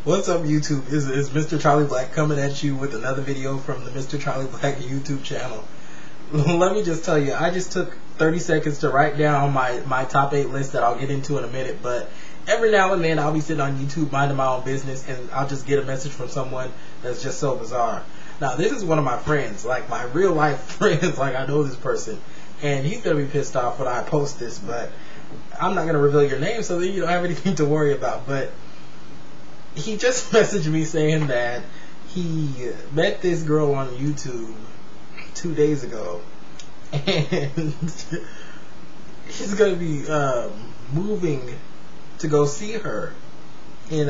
What's up, YouTube? Is Mr. Charlie Black coming at you with another video from the Mr. Charlie Black YouTube channel. Let me just tell you, I just took 30 seconds to write down my top 8 list that I'll get into in a minute, but every now and then I'll be sitting on YouTube minding my own business and I'll just get a message from someone that's just so bizarre. Now, this is one of my friends, like my real life friends, like I know this person, and he's going to be pissed off when I post this, but I'm not going to reveal your name so that you don't have anything to worry about. But he just messaged me saying that he met this girl on YouTube 2 days ago, and he's going to be moving to go see her in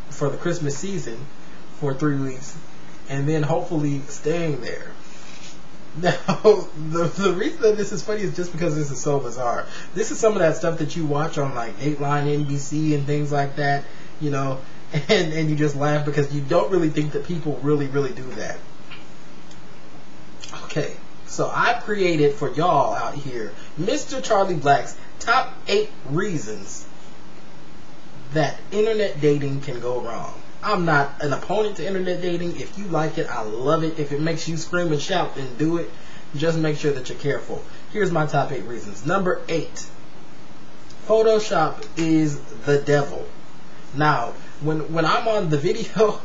for the Christmas season for 3 weeks, and then hopefully staying there. Now, the reason that this is funny is just because this is so bizarre. This is some of that stuff that you watch on like Dateline, NBC, and things like that, you know, and you just laugh because you don't really think that people really do that. Okay, so I created for y'all out here Mr. Charlie Black's top 8 reasons that internet dating can go wrong. I'm not an opponent to internet dating. If you like it, I love it. If it makes you scream and shout, then do it. Just make sure that you're careful. Here's my top 8 reasons. Number 8, Photoshop is the devil. Now, when I'm on the video,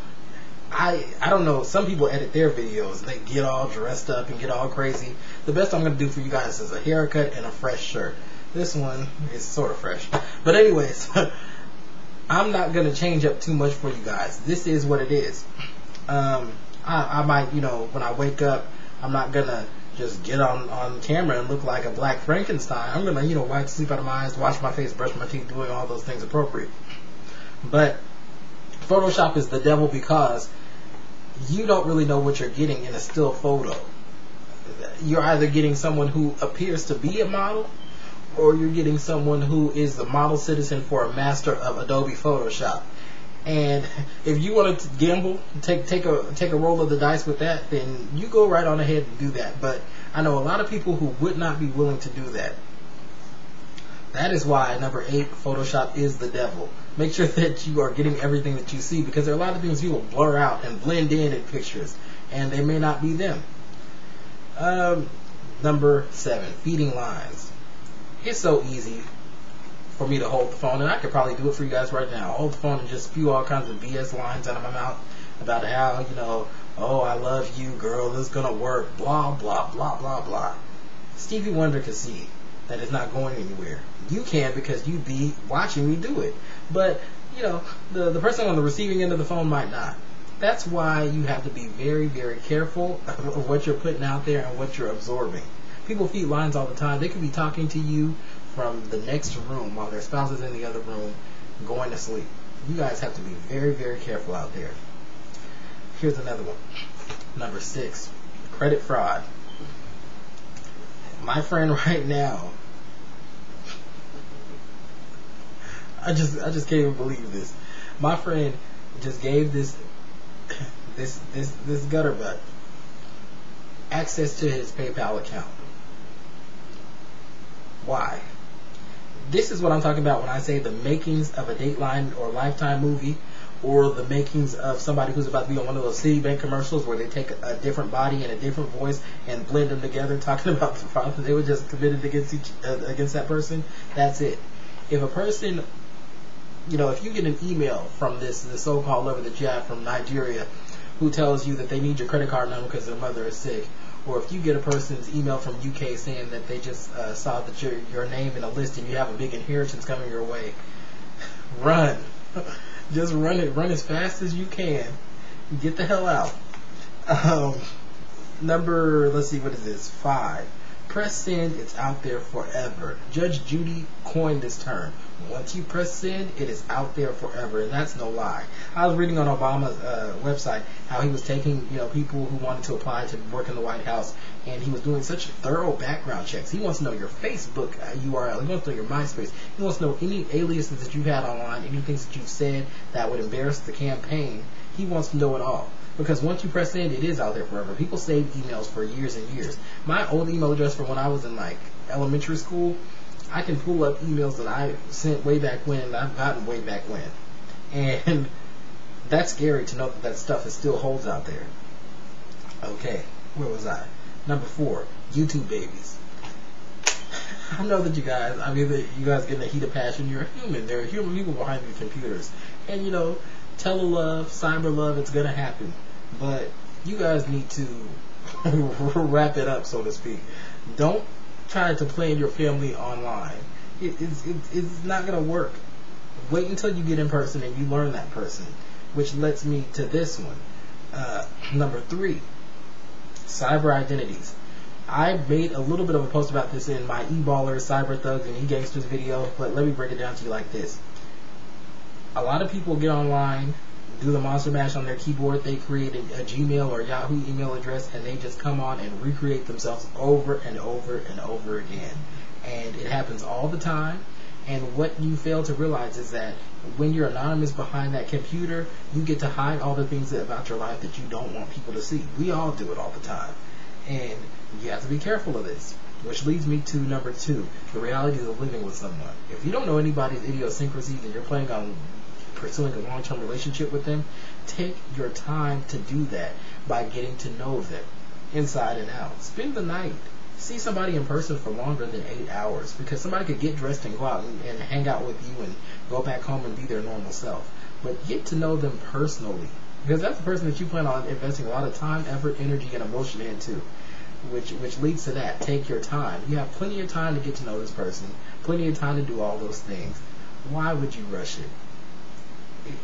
I don't know, some people edit their videos. They get all dressed up and get all crazy. The best I'm going to do for you guys is a haircut and a fresh shirt. This one is sort of fresh. But anyways, I'm not going to change up too much for you guys. This is what it is. I might, you know, when I wake up, I'm not going to just get on camera and look like a black Frankenstein. I'm going to, you know, wipe sleep out of my eyes, wash my face, brush my teeth, doing all those things appropriate. But Photoshop is the devil because you don't really know what you're getting in a still photo. You're either getting someone who appears to be a model, or you're getting someone who is the model citizen for a master of Adobe Photoshop. And if you want to gamble, take a roll of the dice with that, then you go right on ahead and do that. But I know a lot of people who would not be willing to do that. That is why number 8, Photoshop is the devil. Make sure that you are getting everything that you see, because there are a lot of things people blur out and blend in pictures, and they may not be them. Number 7, feeding lines. It's so easy for me to hold the phone, and I could probably do it for you guys right now. Hold the phone and just spew all kinds of BS lines out of my mouth about how, you know, oh, I love you, girl, it's gonna work, blah, blah, blah, blah, blah. Stevie Wonder can see that it's not going anywhere. You can, because you'd be watching me do it. But, you know, the person on the receiving end of the phone might not. That's why you have to be very careful of what you're putting out there and what you're absorbing. People feed lines all the time. They could be talking to you from the next room while their spouse is in the other room going to sleep. You guys have to be very careful out there. Here's another one. Number 6, credit fraud. My friend right now, I just can't even believe this. My friend just gave this gutter butt access to his PayPal account. Why? This is what I'm talking about when I say the makings of a Dateline or Lifetime movie, or the makings of somebody who's about to be on one of those Citibank commercials where they take a different body and a different voice and blend them together, talking about the fraud that they were just committed against that person. That's it. If a person, you know, if you get an email from this so-called lover that you have from Nigeria who tells you that they need your credit card number because their mother is sick, or if you get a person's email from UK saying that they just saw that your name in a list and you have a big inheritance coming your way, run. Just run as fast as you can. Get the hell out. Let's see, what is this? 5. Press send, it's out there forever. Judge Judy coined this term. Once you press send, it is out there forever, and that's no lie. I was reading on Obama's website how he was taking, you know, people who wanted to apply to work in the White House, and he was doing such thorough background checks. He wants to know your Facebook URL. He wants to know your MySpace. He wants to know any aliases that you've had online, any things that you've said that would embarrass the campaign. He wants to know it all. Because once you press send, it is out there forever. People save emails for years and years. My old email address from when I was in like elementary school, I can pull up emails that I sent way back when, I've gotten way back when. And that's scary to know that that stuff is still holds out there. Okay, where was I? Number 4, YouTube babies. I know that you guys, you guys get in a heat of passion. You're human. There are human people behind these computers. And, tele-love, cyber love, it's going to happen. But you guys need to wrap it up, so to speak. Don't try to plan your family online. It's not going to work. Wait until you get in person and you learn that person. Which lets me to this one. Number 3, cyber identities. I made a little bit of a post about this in my e-ballers, cyber thugs, and e-gangsters video, but let me break it down to you like this. A lot of people get online, do the monster mash on their keyboard, they create a Gmail or Yahoo email address, and they just come on and recreate themselves over and over and over again. And it happens all the time. And what you fail to realize is that when you're anonymous behind that computer, you get to hide all the things about your life that you don't want people to see. We all do it all the time. And you have to be careful of this. Which leads me to number 2, the realities of living with someone. If you don't know anybody's idiosyncrasies and you're planning on pursuing a long-term relationship with them, take your time to do that by getting to know them inside and out. Spend the night. See somebody in person for longer than 8 hours, because somebody could get dressed and go out and hang out with you and go back home and be their normal self. But get to know them personally, because that's the person that you plan on investing a lot of time, effort, energy, and emotion into, which leads to that. Take your time. You have plenty of time to get to know this person, plenty of time to do all those things. Why would you rush it?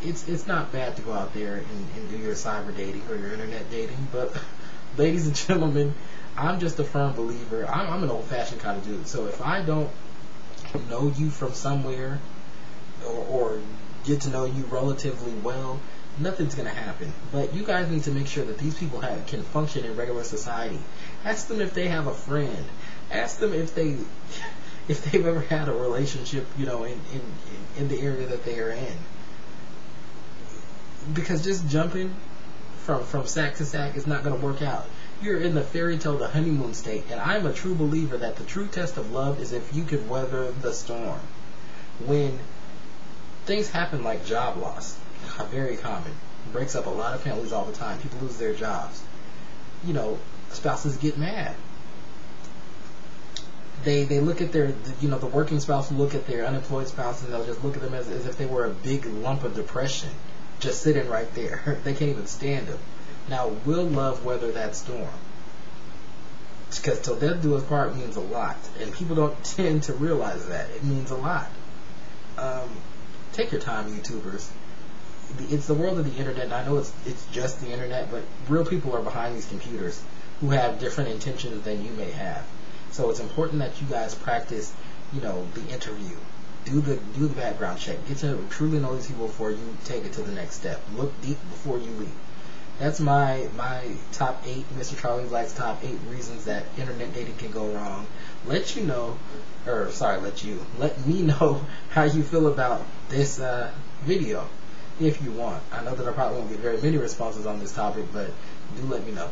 It's not bad to go out there and do your cyber dating or your internet dating, but ladies and gentlemen, I'm just a firm believer. I'm an old-fashioned kind of dude. So if I don't know you from somewhere or get to know you relatively well, nothing's going to happen. But you guys need to make sure that these people can function in regular society. Ask them if they have a friend. Ask them if they've ever had a relationship, in the area that they are in. Because just jumping from sack to sack is not going to work out. You're in the fairy tale, the honeymoon state, and I'm a true believer that the true test of love is if you can weather the storm. When things happen like job loss, very common, breaks up a lot of families all the time. People lose their jobs. Spouses get mad. They look at the working spouse will look at their unemployed spouse and they'll just look at them as if they were a big lump of depression just sitting right there. They can't even stand them. Now, will love weather that storm? Because till death do us part means a lot, and people don't tend to realize that. It means a lot. Take your time, YouTubers. It's the world of the internet, and I know it's just the internet, but real people are behind these computers who have different intentions than you may have. So it's important that you guys practice, the interview. Do the background check. Get to truly know these people before you take it to the next step. Look deep before you leap. That's my top 8, Mr. Charlie Black's top 8 reasons that internet dating can go wrong. Let me know how you feel about this video, if you want. I know that I probably won't get very many responses on this topic, but do let me know.